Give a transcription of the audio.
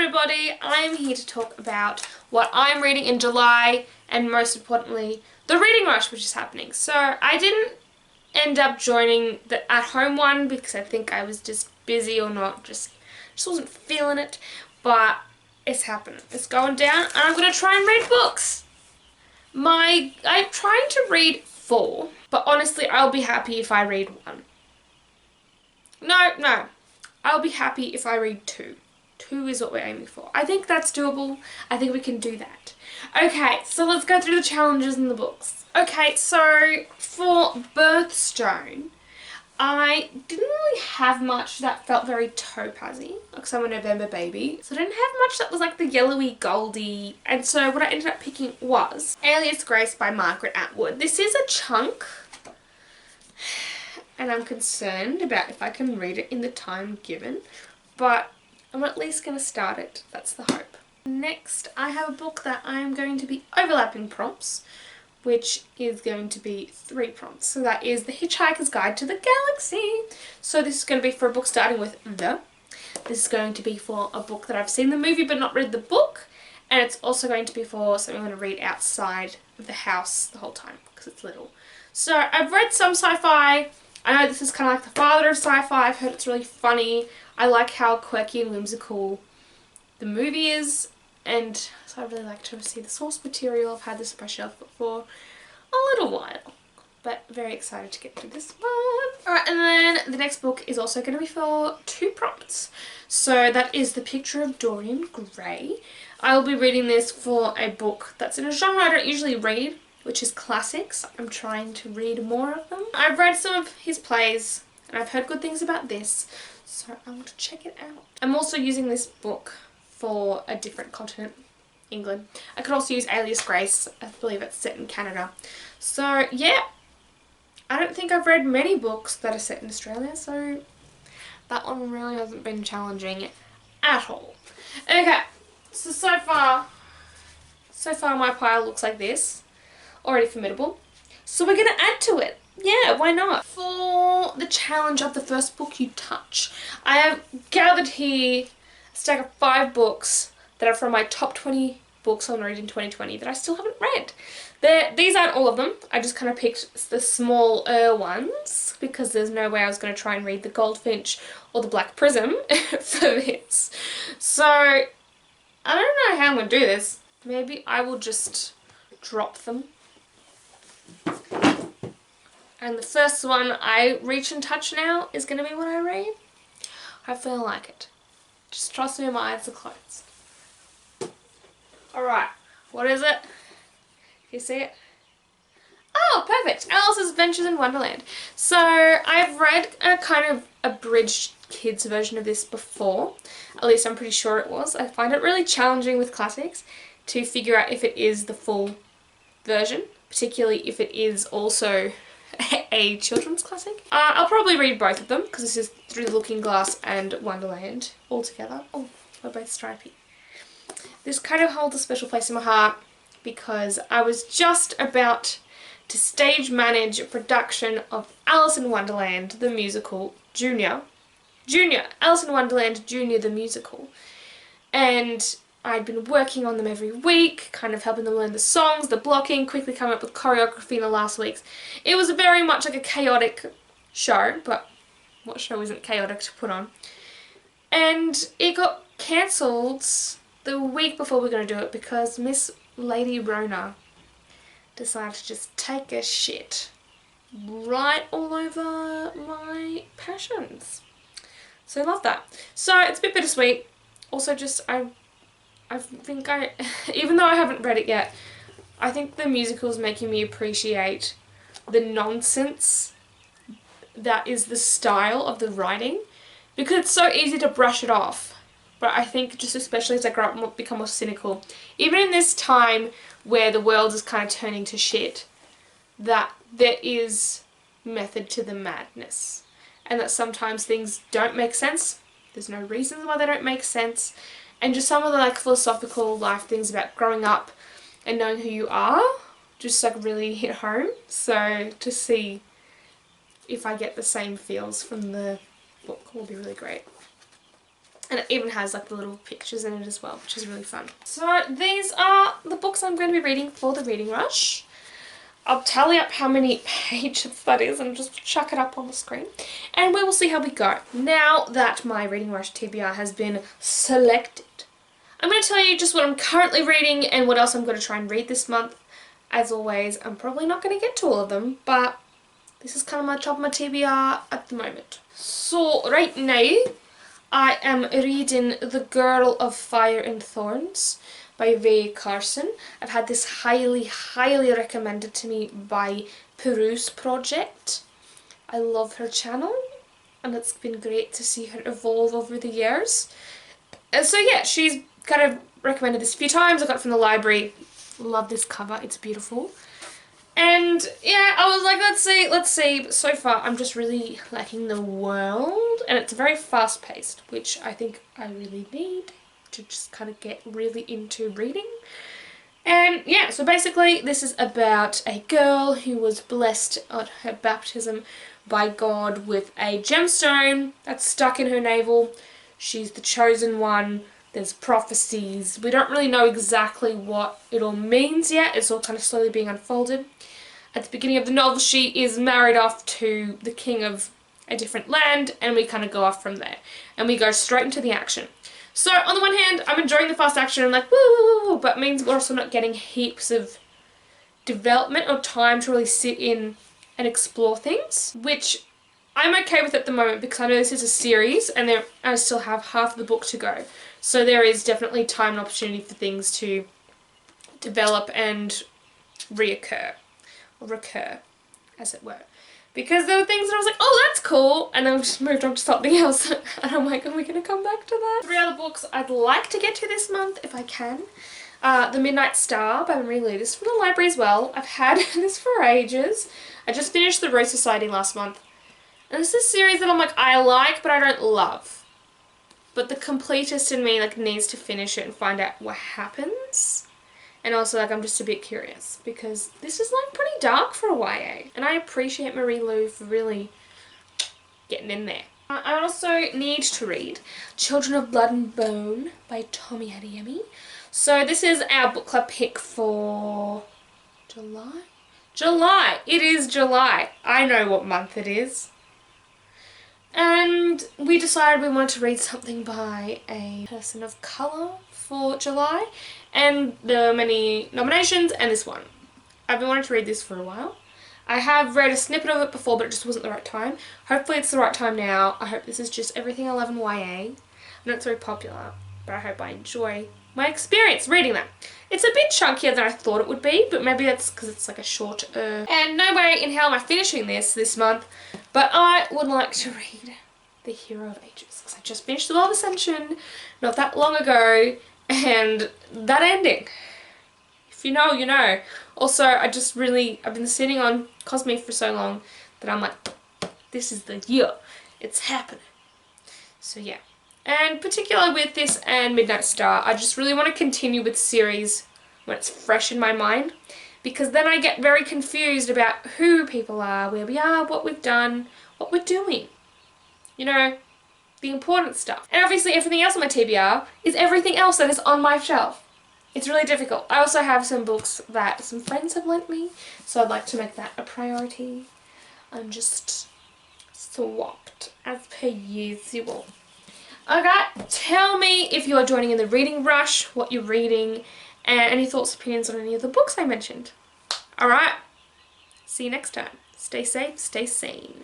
everybody, I'm here to talk about what I'm reading in July and most importantly the reading rush which is happening. So I didn't end up joining the at home one because I think I was just busy or not, just wasn't feeling it, but it's happening. It's going down and I'm going to try and read books. I'm trying to read 4, but honestly I'll be happy if I read 1. No, I'll be happy if I read 2. 2 is what we're aiming for. I think that's doable. I think we can do that. Okay, so let's go through the challenges in the books. Okay, so for Birthstone, I didn't really have much that felt very topazzy, because I'm a November baby. So I didn't have much that was like the yellowy, goldy. And so what I ended up picking was Alias Grace by Margaret Atwood. This is a chunk, and I'm concerned about if I can read it in the time given, but I'm at least going to start it. That's the hope. Next, I have a book that I'm going to be overlapping prompts, which is going to be 3 prompts. So that is The Hitchhiker's Guide to the Galaxy. So this is going to be for a book starting with the. This is going to be for a book that I've seen the movie but not read the book. And it's also going to be for something I'm going to read outside of the house the whole time because it's little. So I've read some sci-fi. I know this is kind of like the father of sci-fi. I've heard it's really funny. I like how quirky and whimsical the movie is, and so I really like to see the source material. I've had this on my shelf for a little while, but very excited to get through this one. Alright, and then the next book is also going to be for 2 prompts. So that is The Picture of Dorian Gray. I will be reading this for a book that's in a genre I don't usually read, which is classics. I'm trying to read more of them. I've read some of his plays and I've heard good things about this, so I want to check it out. I'm also using this book for a different continent, England. I could also use Alias Grace. I believe it's set in Canada. So yeah, I don't think I've read many books that are set in Australia, so that one really hasn't been challenging at all. Okay, so far my pile looks like this. Already formidable. So we're going to add to it. Yeah, why not? For the challenge of the first book you touch, I have gathered here a stack of 5 books that are from my top 20 books I'll read in 2020 that I still haven't read. These aren't all of them. I just kind of picked the smaller ones because there's no way I was going to try and read The Goldfinch or The Black Prism for this. So I don't know how I'm going to do this. Maybe I will just drop them. And the first one I reach and touch now is going to be what I read. I feel like it. Just trust me, my eyes are closed. Alright, what is it? Can you see it? Oh, perfect! Alice's Adventures in Wonderland. So, I've read a kind of abridged kids version of this before. At least I'm pretty sure it was. I find it really challenging with classics to figure out if it is the full version, particularly if it is also a children's classic. I'll probably read both of them because this is Through the Looking Glass and Wonderland all together. Oh, we're both stripy. This kind of holds a special place in my heart because I was just about to stage manage a production of Alice in Wonderland the musical Alice in Wonderland Junior the musical, and I'd been working on them every week, kind of helping them learn the songs, the blocking, quickly coming up with choreography in the last weeks. It was very much like a chaotic show, but what show isn't chaotic to put on? And it got cancelled the week before we were going to do it because Miss Lady Rona decided to just take a shit right all over my passions. So I love that. So it's a bit bittersweet. Also just I think even though I haven't read it yet, I think the musical is making me appreciate the nonsense that is the style of the writing, because it's so easy to brush it off. But I think just especially as I grow up and become more cynical, even in this time where the world is kind of turning to shit, that there is method to the madness. And that sometimes things don't make sense. There's no reason why they don't make sense. And just some of the like philosophical life things about growing up and knowing who you are just like really hit home. So to see if I get the same feels from the book will be really great. And it even has like the little pictures in it as well, which is really fun. So these are the books I'm going to be reading for the reading rush. I'll tally up how many pages that is and just chuck it up on the screen. And we will see how we go. Now that my reading rush TBR has been selected, I'm going to tell you just what I'm currently reading and what else I'm going to try and read this month. As always, I'm probably not going to get to all of them, but this is kind of my top of my TBR at the moment. So right now, I am reading The Girl of Fire and Thorns by Rae Carson. I've had this highly, highly recommended to me by Peruse Project. I love her channel and it's been great to see her evolve over the years. And so yeah, she's kind of recommended this a few times. I got it from the library. Love this cover, it's beautiful. And yeah, I was like, let's see. But so far, I'm just really liking the world. And it's very fast paced, which I think I really need to just kind of get really into reading. And yeah, so basically this is about a girl who was blessed at her baptism by God with a gemstone that's stuck in her navel. She's the chosen one. There's prophecies. We don't really know exactly what it all means yet. It's all kind of slowly being unfolded. At the beginning of the novel, she is married off to the king of a different land, and we kind of go off from there. And we go straight into the action. So, on the one hand, I'm enjoying the fast action and like, woo, woo, woo, but it means we're also not getting heaps of development or time to really sit in and explore things, which I'm okay with at the moment because I know this is a series and I still have half the book to go. So there is definitely time and opportunity for things to develop and reoccur. Or recur, as it were. Because there were things that I was like, oh, that's cool, and then we just moved on to something else. And I'm like, are we going to come back to that? 3 other books I'd like to get to this month, if I can. The Midnight Star by Marie Lu. This is from the library as well. I've had this for ages. I just finished The Rose Society last month. And this is a series that I'm like, I like, but I don't love. But the completist in me like needs to finish it and find out what happens. And also, like, I'm just a bit curious because this is, like, pretty dark for a YA. And I appreciate Marie Lu for really getting in there. I also need to read Children of Blood and Bone by Tomi Adeyemi. So this is our book club pick for July? July! It is July. I know what month it is. And we decided we wanted to read something by a person of colour for July. And there were many nominations and this one. I've been wanting to read this for a while. I have read a snippet of it before, but it just wasn't the right time. Hopefully it's the right time now. I hope this is just everything I love in YA. I know it's very popular, but I hope I enjoy my experience reading that. It's a bit chunkier than I thought it would be, but maybe that's because it's like a shorter. And no way in hell am I finishing this month, but I would like to read The Hero of Ages, because I just finished The Law of Ascension not that long ago, and that ending, if you know, you know. Also, I've been sitting on Cosme for so long that I'm like, this is the year, it's happening. So yeah. And particularly with this and Midnight Star, I just really want to continue with the series when it's fresh in my mind, because then I get very confused about who people are, where we are, what we've done, what we're doing. You know, the important stuff. And obviously everything else on my TBR is everything else that is on my shelf. It's really difficult. I also have some books that some friends have lent me, so I'd like to make that a priority. I'm just swapped as per usual. Okay, tell me if you are joining in the reading rush, what you're reading, and any thoughts, opinions on any of the books I mentioned. Alright, see you next time. Stay safe, stay sane.